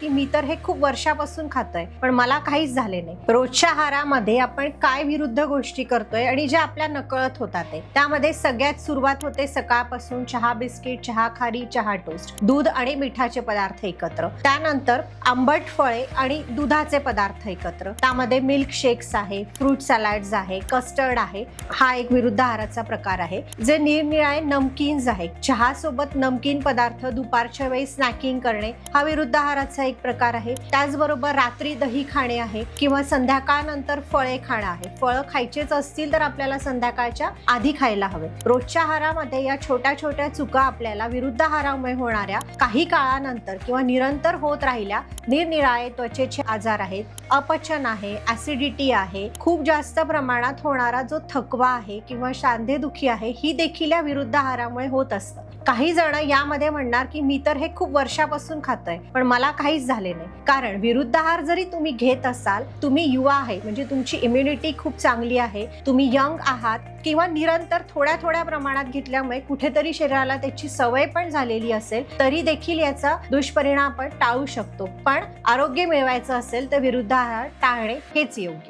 की मी तर हे खूप वर्षापासून खातोय पण मला काहीच झाले नाही। रोजच्या आहारामध्ये आपण काय विरुद्ध गोष्टी करतोय आणि जे आपल्या नकळत होतात त्यामध्ये सगळ्यात सुरुवात होते सकाळपासून चहा बिस्किट, चहा खारी, चहा टोस्ट, दूध आणि मिठाचे पदार्थ एकत्र, त्यानंतर आंबट फळे आणि दुधाचे पदार्थ एकत्र, त्यामध्ये मिल्क शेक्स आहे, फ्रूट सॅलड्स आहे, कस्टर्ड आहे। हा एक विरुद्ध आहाराचा प्रकार आहे। जे निरनिराळे नमकीन्स आहे, चहा सोबत नमकीन पदार्थ दुपारच्या वेळी स्नॅकिंग करणे हा विरुद्ध आहाराचा एक प्रकार आहे। त्याचबरोबर रात्री दही खाणे आहे किंवा संध्याकाळनंतर फळे खाणं आहे। फळं खायचेच असतील तर आपल्याला संध्याकाळच्या आधी खायला हवे। रोजच्या आहारामध्ये या छोट्या छोट्या चुका आपल्याला विरुद्ध आहारामुळे होणाऱ्या काही काळानंतर किंवा निरंतर होत राहिल्या निरनिराळे त्वचेचे आजार आहेत, अपचन आहे, ऍसिडिटी आहे, खूप जास्त प्रमाणात होणारा जो थकवा आहे किंवा सांधेदुखी आहे ही देखील या विरुद्ध आहारामुळे होत असतं। काही जण यामध्ये म्हणणार की मी तर हे खूप वर्षापासून खातोय पण मला काहीच झाले नाही। कारण विरुद्ध आहार जरी तुम्ही घेत असाल, तुम्ही युवा आहे म्हणजे तुमची इम्युनिटी खूप चांगली आहे, तुम्ही यंग आहात किंवा निरंतर थोड्या थोड्या प्रमाणात घेतल्यामुळे कुठेतरी शरीराला त्याची सवय पण झालेली असेल तरी देखील याचा दुष्परिणाम आपण टाळू शकतो। पण आरोग्य मिळवायचं असेल तर विरुद्ध आहार टाळणे हेच योग्य।